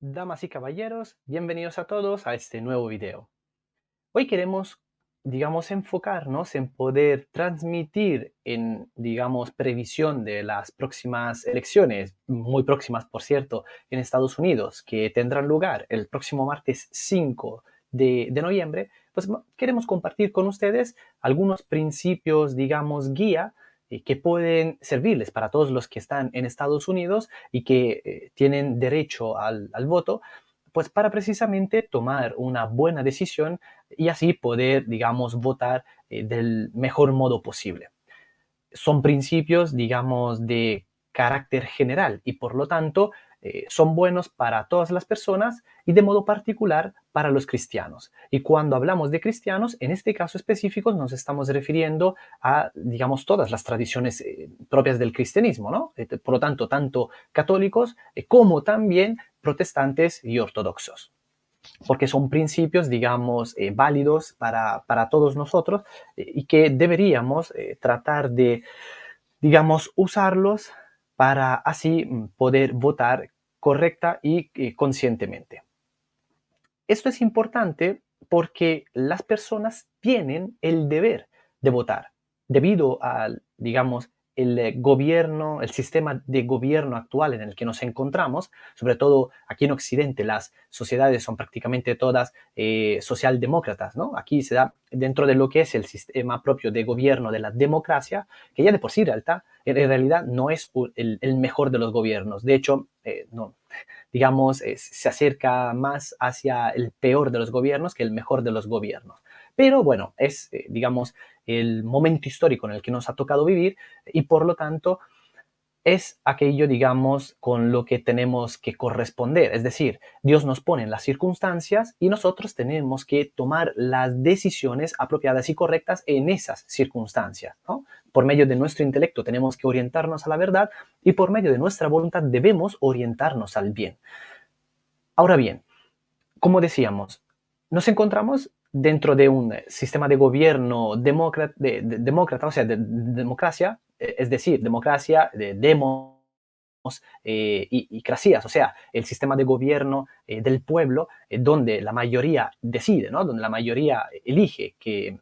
Damas y caballeros, bienvenidos a todos a este nuevo video. Hoy queremos, enfocarnos en poder transmitir en, previsión de las próximas elecciones, muy próximas, por cierto, en Estados Unidos, que tendrán lugar el próximo martes 5 de noviembre, pues queremos compartir con ustedes algunos principios, guía que pueden servirles para todos los que están en Estados Unidos y que tienen derecho al voto, pues para precisamente tomar una buena decisión y así poder, votar del mejor modo posible. Son principios, de carácter general y por lo tanto son buenos para todas las personas y de modo particular para los cristianos. Y cuando hablamos de cristianos, en este caso específico nos estamos refiriendo a, todas las tradiciones propias del cristianismo, ¿no? Por lo tanto, tanto católicos como también protestantes y ortodoxos, porque son principios, válidos para todos nosotros y que deberíamos tratar de, usarlos para así poder votar correcta y conscientemente. Esto es importante porque las personas tienen el deber de votar debido al, el gobierno, el sistema de gobierno actual en el que nos encontramos, sobre todo aquí en Occidente, las sociedades son prácticamente todas socialdemócratas, ¿no? Aquí se da dentro de lo que es el sistema propio de gobierno de la democracia, que ya de por sí en realidad no es el mejor de los gobiernos. De hecho, no, se acerca más hacia el peor de los gobiernos que el mejor de los gobiernos. Pero bueno, es, el momento histórico en el que nos ha tocado vivir y por lo tanto es aquello, con lo que tenemos que corresponder. Es decir, Dios nos pone en las circunstancias y nosotros tenemos que tomar las decisiones apropiadas y correctas en esas circunstancias, ¿no? Por medio de nuestro intelecto tenemos que orientarnos a la verdad y por medio de nuestra voluntad debemos orientarnos al bien. Ahora bien, como decíamos, nos encontramos dentro de un sistema de gobierno demócrata, o sea, de democracia, es decir, democracia, de demos y crasías, o sea, el sistema de gobierno del pueblo, donde la mayoría decide, ¿no? Donde la mayoría elige que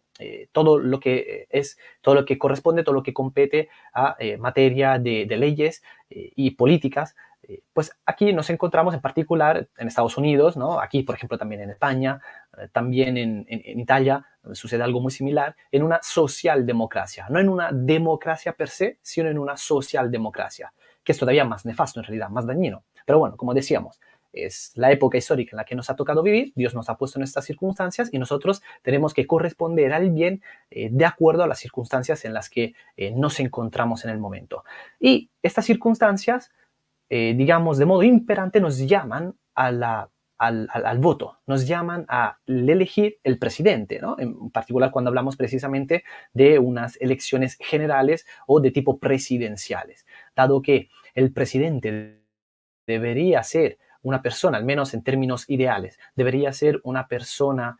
todo lo que es, todo lo que corresponde, todo lo que compete a materia de leyes y políticas, pues aquí nos encontramos en particular en Estados Unidos, ¿no? Aquí, por ejemplo, también en España, también en Italia, sucede algo muy similar, en una socialdemocracia, no en una democracia per se, sino en una socialdemocracia, que es todavía más nefasto en realidad, más dañino. Pero bueno, como decíamos, es la época histórica en la que nos ha tocado vivir, Dios nos ha puesto en estas circunstancias y nosotros tenemos que corresponder al bien de acuerdo a las circunstancias en las que nos encontramos en el momento. Y estas circunstancias, de modo imperante, nos llaman al voto, nos llaman a elegir el presidente, ¿no? En particular cuando hablamos precisamente de unas elecciones generales o de tipo presidenciales, dado que el presidente debería ser una persona, al menos en términos ideales, debería ser una persona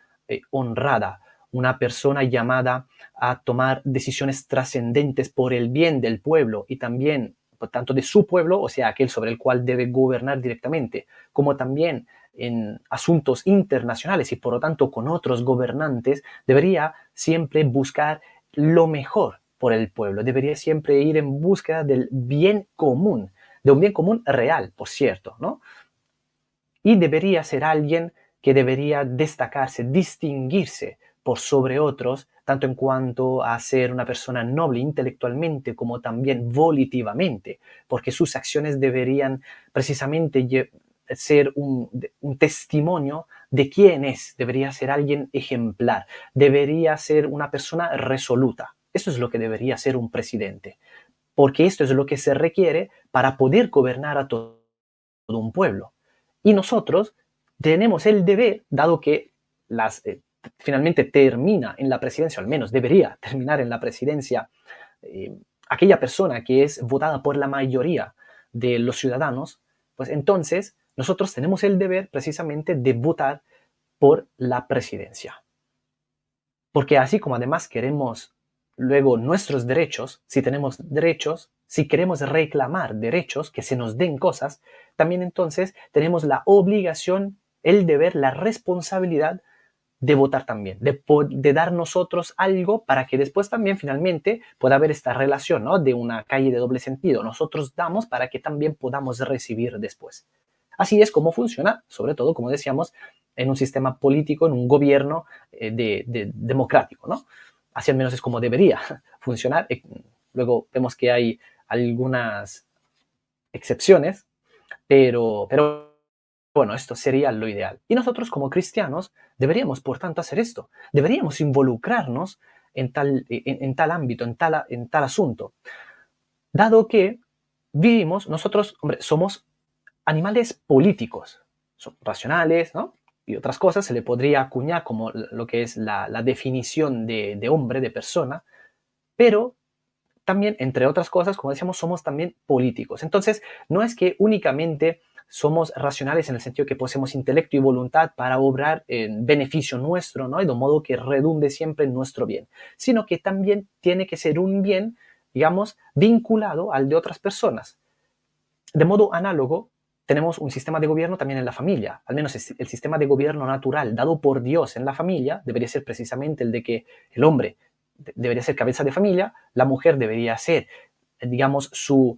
honrada, una persona llamada a tomar decisiones trascendentes por el bien del pueblo y también, por tanto, de su pueblo, o sea, aquel sobre el cual debe gobernar directamente, como también en asuntos internacionales y por lo tanto con otros gobernantes, debería siempre buscar lo mejor por el pueblo, debería siempre ir en búsqueda del bien común, de un bien común real, por cierto, ¿no? Y debería ser alguien que debería destacarse, distinguirse por sobre otros, tanto en cuanto a ser una persona noble intelectualmente como también volitivamente, porque sus acciones deberían precisamente ser un testimonio de quién es, debería ser alguien ejemplar, debería ser una persona resoluta. Eso es lo que debería ser un presidente, porque esto es lo que se requiere para poder gobernar a todo un pueblo. Y nosotros tenemos el deber, dado que finalmente termina en la presidencia, o al menos debería terminar en la presidencia, aquella persona que es votada por la mayoría de los ciudadanos, pues entonces nosotros tenemos el deber precisamente de votar por la presidencia. Porque así como además queremos luego nuestros derechos, si tenemos derechos, si queremos reclamar derechos, que se nos den cosas, también entonces tenemos la obligación, el deber, la responsabilidad de votar también, de dar nosotros algo para que después también finalmente pueda haber esta relación, ¿no? De una calle de doble sentido. Nosotros damos para que también podamos recibir después. Así es como funciona, sobre todo, como decíamos, en un sistema político, en un gobierno democrático, ¿no? Así al menos es como debería funcionar. Luego vemos que hay algunas excepciones, pero bueno, esto sería lo ideal. Y nosotros como cristianos deberíamos, por tanto, hacer esto. Deberíamos involucrarnos en tal ámbito, en tal asunto. Dado que vivimos, nosotros, hombre, somos animales políticos, son racionales, ¿no? Y otras cosas se le podría acuñar como lo que es la definición de hombre, de persona, pero también, entre otras cosas, como decíamos, somos también políticos. Entonces, no es que únicamente somos racionales en el sentido que poseemos intelecto y voluntad para obrar en beneficio nuestro, ¿no? Y de un modo que redunde siempre en nuestro bien, sino que también tiene que ser un bien, digamos, vinculado al de otras personas. De modo análogo, tenemos un sistema de gobierno también en la familia. Al menos el sistema de gobierno natural dado por Dios en la familia debería ser precisamente el de que el hombre debería ser cabeza de familia, la mujer debería ser, digamos, su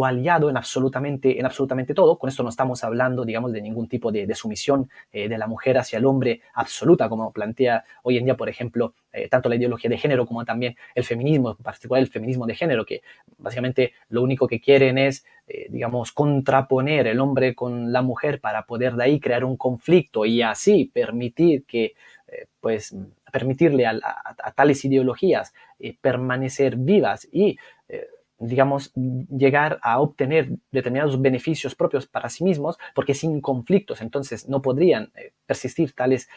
aliado en absolutamente todo. Con esto no estamos hablando, digamos, de ningún tipo de sumisión de la mujer hacia el hombre absoluta, como plantea hoy en día, por ejemplo, tanto la ideología de género como también el feminismo, en particular el feminismo de género, que básicamente lo único que quieren es, digamos, contraponer el hombre con la mujer para poder de ahí crear un conflicto y así permitir que, pues, permitirle a tales ideologías permanecer vivas y digamos, llegar a obtener determinados beneficios propios para sí mismos, porque sin conflictos entonces no podrían persistir tales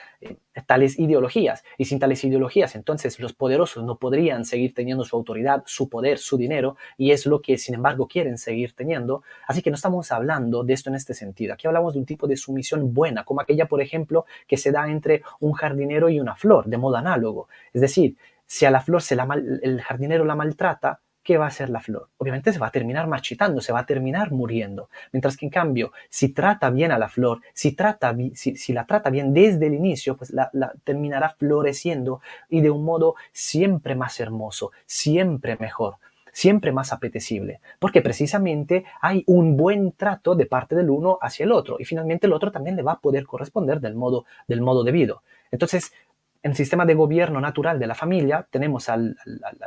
ideologías, y sin tales ideologías entonces los poderosos no podrían seguir teniendo su autoridad, su poder, su dinero, y es lo que sin embargo quieren seguir teniendo. Así que no estamos hablando de esto en este sentido. Aquí hablamos de un tipo de sumisión buena, como aquella, por ejemplo, que se da entre un jardinero y una flor, de modo análogo. Es decir, si a la flor el jardinero la maltrata, ¿qué va a hacer la flor? Obviamente se va a terminar marchitando, se va a terminar muriendo. Mientras que en cambio, si trata bien a la flor, si la trata bien desde el inicio, pues la terminará floreciendo y de un modo siempre más hermoso, siempre mejor, siempre más apetecible, porque precisamente hay un buen trato de parte del uno hacia el otro y finalmente el otro también le va a poder corresponder del modo debido. Entonces, en el sistema de gobierno natural de la familia tenemos al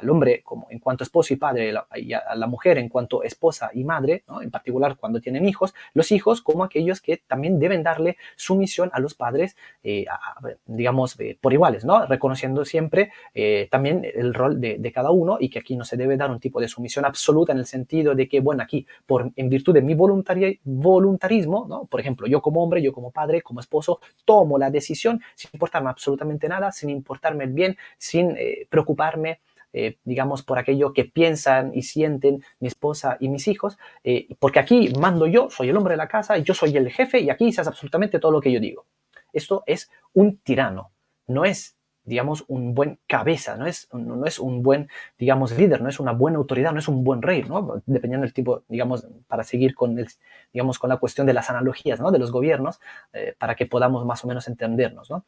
hombre como en cuanto esposo y padre y a la mujer en cuanto esposa y madre, ¿no? En particular cuando tienen hijos, los hijos como aquellos que también deben darle sumisión a los padres, digamos, por iguales, ¿no? Reconociendo siempre también el rol de cada uno y que aquí no se debe dar un tipo de sumisión absoluta en el sentido de que, bueno, aquí en virtud de mi voluntarismo, ¿no? Por ejemplo, yo como hombre, yo como padre, como esposo, tomo la decisión sin importarme absolutamente nada, sin importarme el bien, sin preocuparme, digamos, por aquello que piensan y sienten mi esposa y mis hijos, porque aquí mando yo, soy el hombre de la casa, yo soy el jefe y aquí se hace absolutamente todo lo que yo digo. Esto es un tirano, no es, digamos, un buen cabeza, no es un buen, digamos, líder, no es una buena autoridad, no es un buen rey, ¿no? Dependiendo del tipo, digamos, para seguir digamos, con la cuestión de las analogías, ¿no? De los gobiernos, para que podamos más o menos entendernos, ¿no?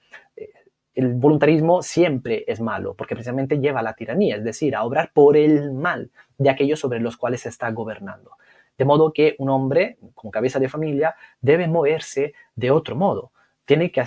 El voluntarismo siempre es malo, porque precisamente lleva a la tiranía, es decir, a obrar por el mal de aquellos sobre los cuales se está gobernando. De modo que un hombre, como cabeza de familia, debe moverse de otro modo. Tiene que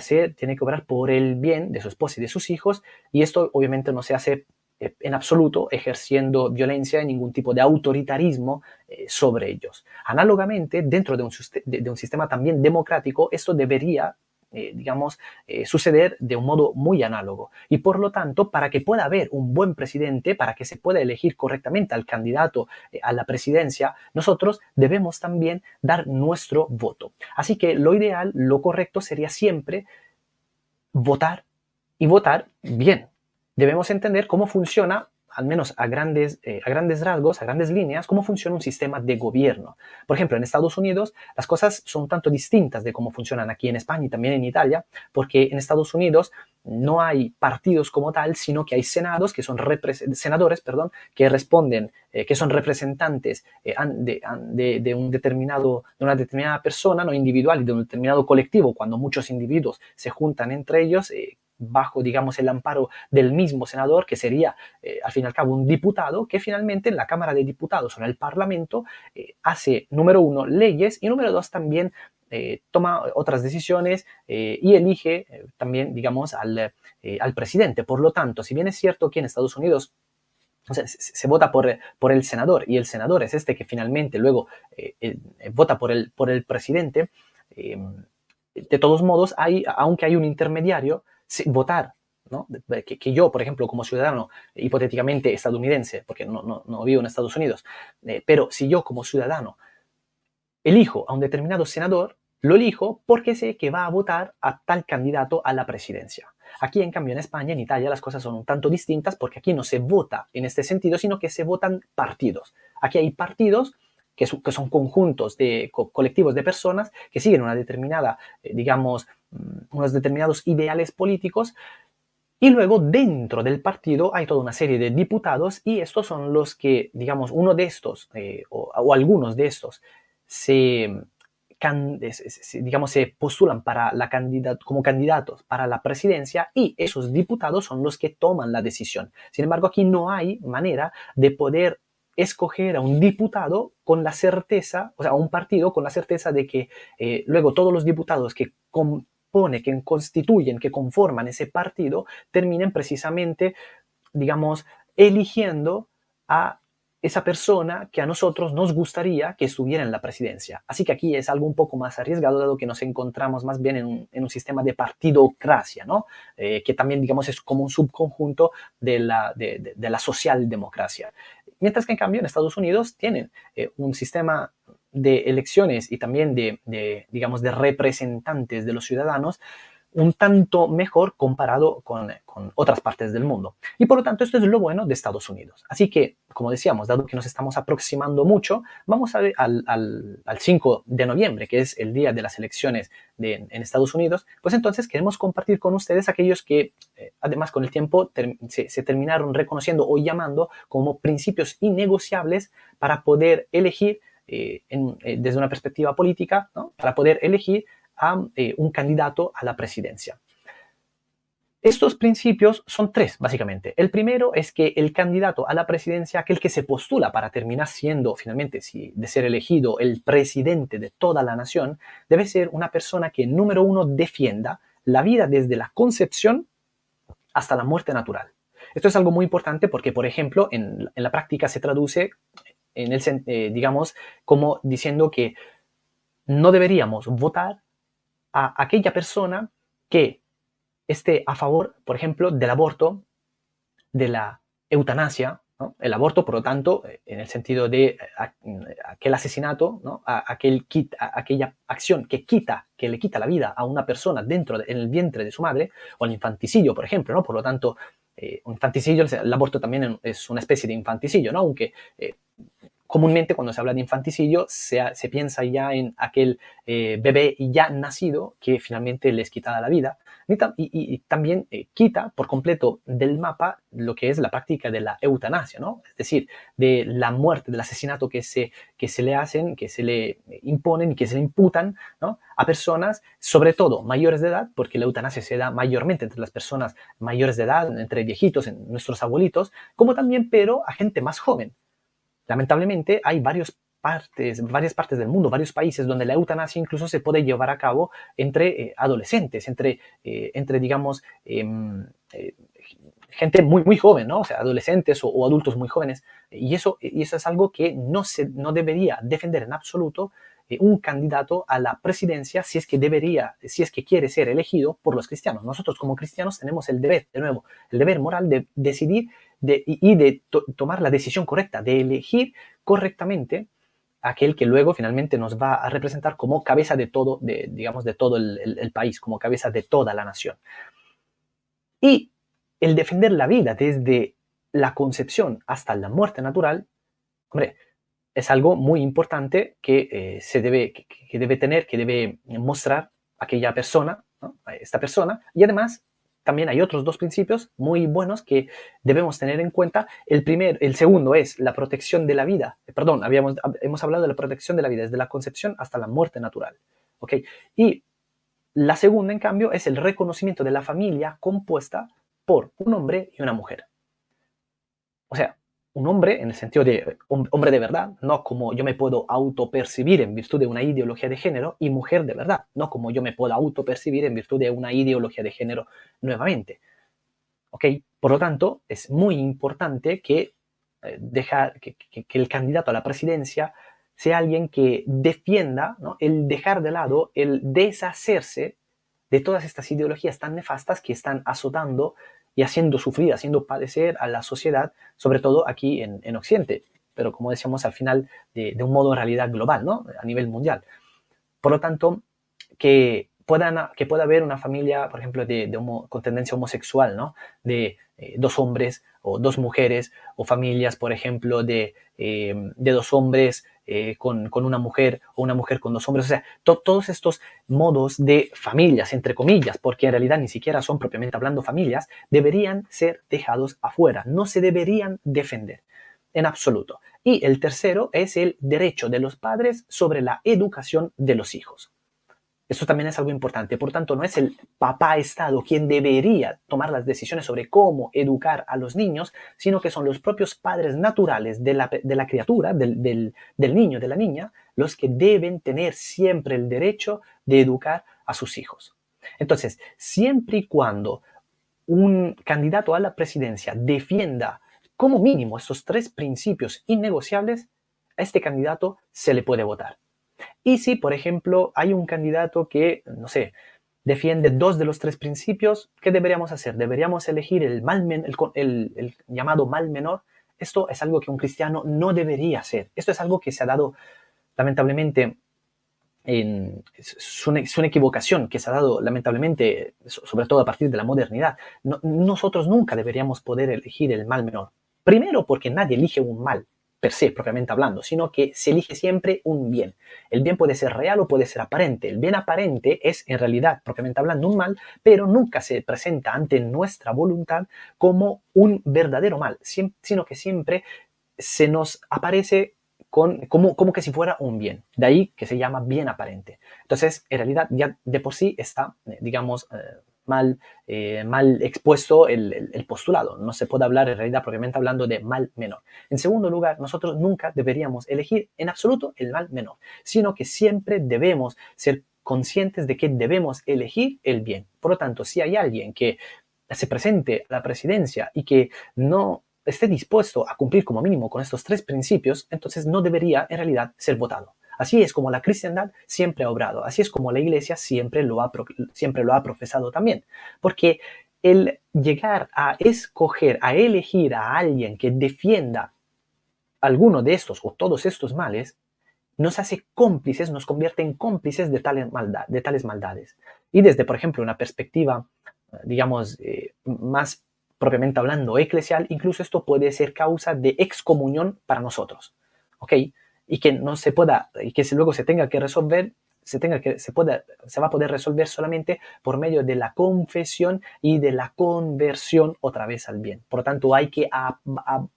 obrar por el bien de su esposa y de sus hijos, y esto obviamente no se hace en absoluto ejerciendo violencia y ningún tipo de autoritarismo sobre ellos. Análogamente, dentro de un sistema también democrático, esto debería digamos, suceder de un modo muy análogo. Y por lo tanto, para que pueda haber un buen presidente, para que se pueda elegir correctamente al candidato a la presidencia, nosotros debemos también dar nuestro voto. Así que lo ideal, lo correcto sería siempre votar y votar bien. Debemos entender cómo funciona al menos a grandes rasgos, a grandes líneas, cómo funciona un sistema de gobierno. Por ejemplo, en Estados Unidos las cosas son un tanto distintas de cómo funcionan aquí en España y también en Italia, porque en Estados Unidos no hay partidos como tal, sino que hay senados que son senadores, perdón, que responden, que son representantes de una determinada persona, no individual, y de un determinado colectivo. Cuando muchos individuos se juntan entre ellos, bajo, digamos, el amparo del mismo senador, que sería, al fin y al cabo, un diputado, que finalmente en la Cámara de Diputados o en el Parlamento hace, número uno, leyes y número dos, también toma otras decisiones y elige también, digamos, al presidente. Por lo tanto, si bien es cierto que en Estados Unidos o sea, se vota por el senador y el senador es este que finalmente luego vota por el presidente, eh, de todos modos, aunque hay un intermediario, votar, ¿no? Que yo, por ejemplo, como ciudadano hipotéticamente estadounidense, porque no vivo en Estados Unidos, pero si yo como ciudadano elijo a un determinado senador, lo elijo porque sé que va a votar a tal candidato a la presidencia. Aquí, en cambio, en España, en Italia, las cosas son un tanto distintas porque aquí no se vota en este sentido, sino que se votan partidos. Aquí hay partidos que son conjuntos de colectivos de personas que siguen una determinada, digamos, unos determinados ideales políticos y luego dentro del partido hay toda una serie de diputados y estos son los que, digamos, uno de estos o algunos de estos se, digamos, se postulan para como candidatos para la presidencia y esos diputados son los que toman la decisión. Sin embargo, aquí no hay manera de poder escoger a un diputado con la certeza, o sea, a un partido con la certeza de que luego todos los diputados que que constituyen, que conforman ese partido, terminen precisamente, digamos, eligiendo a esa persona que a nosotros nos gustaría que estuviera en la presidencia. Así que aquí es algo un poco más arriesgado, dado que nos encontramos más bien en un sistema de partidocracia, ¿no? Que también, digamos, es como un subconjunto de la socialdemocracia. Mientras que, en cambio, en Estados Unidos tienen un sistema de elecciones y también digamos, de representantes de los ciudadanos un tanto mejor comparado con otras partes del mundo. Y por lo tanto, esto es lo bueno de Estados Unidos. Así que, como decíamos, dado que nos estamos aproximando mucho, vamos a ver al 5 de noviembre, que es el día de las elecciones en Estados Unidos, pues entonces queremos compartir con ustedes aquellos que, además, con el tiempo se terminaron reconociendo o llamando como principios innegociables para poder elegir desde una perspectiva política, ¿no? Para poder elegir a un candidato a la presidencia. Estos principios son tres, básicamente. El primero es que el candidato a la presidencia, aquel que se postula para terminar siendo finalmente, si de ser elegido, el presidente de toda la nación, debe ser una persona que, número uno, defienda la vida desde la concepción hasta la muerte natural. Esto es algo muy importante porque, por ejemplo, en la práctica se traduce, digamos, como diciendo que no deberíamos votar a aquella persona que esté a favor, por ejemplo, del aborto, de la eutanasia, ¿no? El aborto, por lo tanto, en el sentido de aquel asesinato, ¿no? Aquella acción que le quita la vida a una persona en el vientre de su madre, o el infanticidio, por ejemplo, ¿no? Por lo tanto, un infanticidio, el aborto también es una especie de infanticidio, ¿no? Aunque comúnmente cuando se habla de infanticidio se piensa ya en aquel bebé ya nacido que finalmente les quita la vida y también quita por completo del mapa lo que es la práctica de la eutanasia, ¿no? Es decir, de la muerte, del asesinato que se le hacen, que se le imponen y que se le imputan, ¿no? A personas, sobre todo mayores de edad, porque la eutanasia se da mayormente entre las personas mayores de edad, entre viejitos, en nuestros abuelitos, como también, pero a gente más joven. Lamentablemente hay varias partes del mundo, varios países donde la eutanasia incluso se puede llevar a cabo entre adolescentes, entre digamos, gente muy, muy joven, ¿no? O sea, adolescentes o adultos muy jóvenes. Y eso es algo que no debería defender en absoluto un candidato a la presidencia si es que quiere ser elegido por los cristianos. Nosotros como cristianos tenemos el deber, de nuevo, el deber moral de decidir de tomar la decisión correcta, de elegir correctamente aquel que luego finalmente nos va a representar como cabeza de todo, digamos, de todo el país, como cabeza de toda la nación. Y el defender la vida desde la concepción hasta la muerte natural, hombre, es algo muy importante que que debe tener, que debe mostrar aquella persona, ¿no? Esta persona. Y además, también hay otros dos principios muy buenos que debemos tener en cuenta. El segundo es la protección de la vida. Perdón, hemos hablado de la protección de la vida desde la concepción hasta la muerte natural. ¿Ok? Y la segunda, en cambio, es el reconocimiento de la familia compuesta por un hombre y una mujer. O sea, un hombre en el sentido de hombre de verdad, no como yo me puedo autopercibir en virtud de una ideología de género, y mujer de verdad, no como yo me puedo autopercibir en virtud de una ideología de género nuevamente. ¿Ok? Por lo tanto, es muy importante que, que el candidato a la presidencia sea alguien que defienda, ¿no?, el dejar de lado, el deshacerse de todas estas ideologías tan nefastas que están azotando y haciendo sufrir, haciendo padecer a la sociedad, sobre todo aquí en Occidente, pero como decíamos al final, de un modo en realidad global, ¿no?, a nivel mundial. Por lo tanto, que pueda haber una familia, por ejemplo, con tendencia homosexual, ¿no? De dos hombres o dos mujeres, o familias, por ejemplo, de dos hombres con una mujer, o una mujer con dos hombres. O sea, todos estos modos de familias, entre comillas, porque en realidad ni siquiera son propiamente hablando familias, deberían ser dejados afuera, no se deberían defender en absoluto. Y el tercero es el derecho de los padres sobre la educación de los hijos. Esto también es algo importante. Por tanto, no es el papá Estado quien debería tomar las decisiones sobre cómo educar a los niños, sino que son los propios padres naturales de la criatura, del niño, de la niña, los que deben tener siempre el derecho de educar a sus hijos. Entonces, siempre y cuando un candidato a la presidencia defienda como mínimo estos tres principios innegociables, a este candidato se le puede votar. Y si, por ejemplo, hay un candidato que, no sé, defiende dos de los tres principios, ¿qué deberíamos hacer? Deberíamos elegir el llamado mal menor. Esto es algo que un cristiano no debería hacer. Esto es algo que se ha dado, lamentablemente, es una equivocación que se ha dado, lamentablemente, sobre todo a partir de la modernidad. Nosotros nunca deberíamos poder elegir el mal menor. Primero, porque nadie elige un mal per se, propiamente hablando, sino que se elige siempre un bien. El bien puede ser real o puede ser aparente. El bien aparente es, en realidad, propiamente hablando, un mal, pero nunca se presenta ante nuestra voluntad como un verdadero mal, sino que siempre se nos aparece como que si fuera un bien. De ahí que se llama bien aparente. Entonces, en realidad, ya de por sí está, digamos, mal expuesto el postulado. No se puede hablar en realidad propiamente hablando de mal menor. En segundo lugar, nosotros nunca deberíamos elegir en absoluto el mal menor, sino que siempre debemos ser conscientes de que debemos elegir el bien. Por lo tanto, si hay alguien que se presente a la presidencia y que no esté dispuesto a cumplir como mínimo con estos tres principios, entonces no debería en realidad ser votado. Así es como la cristiandad siempre ha obrado, así es como la iglesia siempre lo ha profesado también. Porque el llegar a escoger, a elegir a alguien que defienda alguno de estos o todos estos males, nos hace cómplices, nos convierte en cómplices de tales maldades. Y desde, por ejemplo, una perspectiva, digamos, más propiamente hablando eclesial, incluso esto puede ser causa de excomunión para nosotros, ¿ok? Y que no se pueda, y que luego se tenga que resolver, se va a poder resolver solamente por medio de la confesión y de la conversión otra vez al bien. Por lo tanto, hay que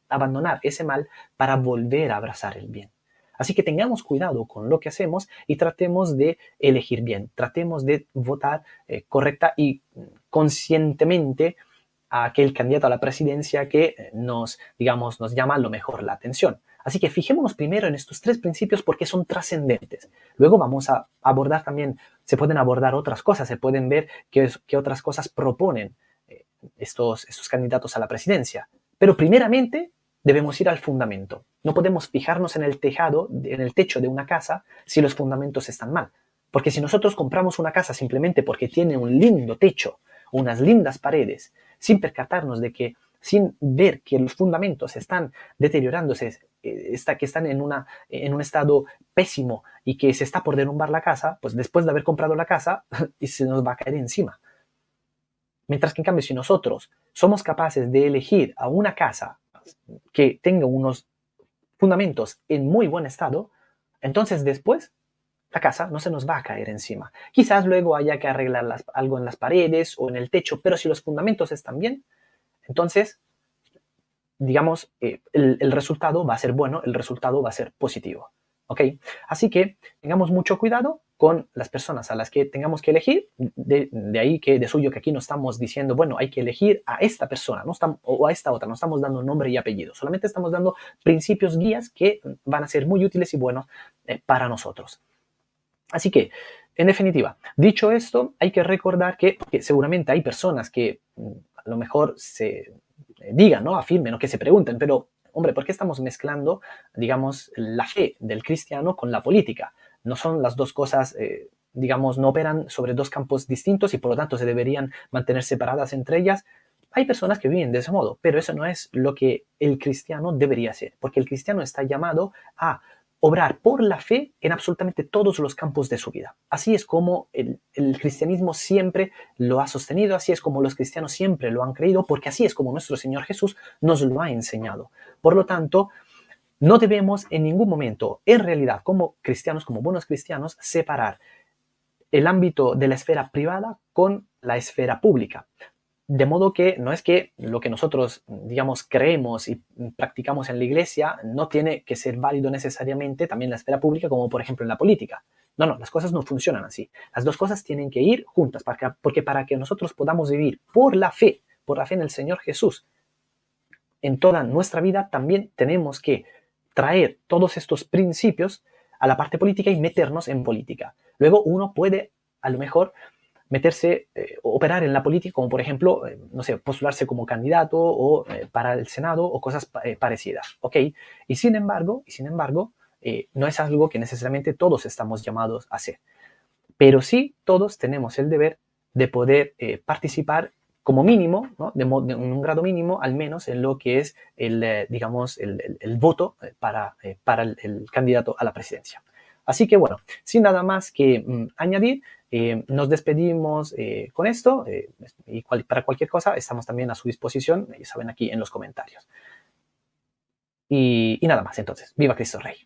abandonar ese mal para volver a abrazar el bien. Así que tengamos cuidado con lo que hacemos y tratemos de elegir bien, tratemos de votar correcta y conscientemente a aquel candidato a la presidencia que digamos, nos llama a lo mejor la atención. Así que fijémonos primero en estos tres principios porque son trascendentes. Luego vamos a abordar también, se pueden abordar otras cosas, se pueden ver qué otras cosas proponen estos candidatos a la presidencia. Pero primeramente debemos ir al fundamento. No podemos fijarnos en el tejado, en el techo de una casa si los fundamentos están mal. Porque si nosotros compramos una casa simplemente porque tiene un lindo techo, unas lindas paredes, sin percatarnos de que, sin ver que los fundamentos están deteriorándose, que están en un estado pésimo y que se está por derrumbar la casa, pues después de haber comprado la casa, se nos va a caer encima. Mientras que en cambio, si nosotros somos capaces de elegir a una casa que tenga unos fundamentos en muy buen estado, entonces después la casa no se nos va a caer encima. Quizás luego haya que arreglar algo en las paredes o en el techo, pero si los fundamentos están bien, entonces, digamos, el resultado va a ser bueno, el resultado va a ser positivo. ¿Ok? Así que tengamos mucho cuidado con las personas a las que tengamos que elegir. De ahí que de suyo que aquí no estamos diciendo, bueno, hay que elegir a esta persona no estamos, o a esta otra, no estamos dando nombre y apellido, solamente estamos dando principios, guías que van a ser muy útiles y buenos para nosotros. Así que, en definitiva, dicho esto, hay que recordar que seguramente hay personas que a lo mejor se digan, ¿no? Afirmen o que se pregunten, pero, hombre, ¿por qué estamos mezclando, digamos, la fe del cristiano con la política? No son las dos cosas, digamos, no operan sobre dos campos distintos y por lo tanto se deberían mantener separadas entre ellas. Hay personas que viven de ese modo, pero eso no es lo que el cristiano debería hacer, porque el cristiano está llamado a obrar por la fe en absolutamente todos los campos de su vida. Así es como el cristianismo siempre lo ha sostenido, así es como los cristianos siempre lo han creído, porque así es como nuestro Señor Jesús nos lo ha enseñado. Por lo tanto, no debemos en ningún momento, en realidad, como cristianos, como buenos cristianos, separar el ámbito de la esfera privada con la esfera pública. De modo que no es que lo que nosotros, digamos, creemos y practicamos en la iglesia no tiene que ser válido necesariamente también en la esfera pública, como por ejemplo en la política. No, no, las cosas no funcionan así. Las dos cosas tienen que ir juntas, porque para que nosotros podamos vivir por la fe en el Señor Jesús, en toda nuestra vida, también tenemos que traer todos estos principios a la parte política y meternos en política. Luego uno puede, a lo mejor, meterse, operar en la política, como por ejemplo, no sé, postularse como candidato o para el Senado o cosas parecidas, ¿ok? Y sin embargo, no es algo que necesariamente todos estamos llamados a hacer, pero sí todos tenemos el deber de poder participar como mínimo, ¿no? de un grado mínimo, al menos en lo que es digamos, el voto para el candidato a la presidencia. Así que bueno, sin nada más que añadir, nos despedimos con esto y para cualquier cosa estamos también a su disposición, ya saben, aquí en los comentarios. Y nada más, entonces, viva Cristo Rey.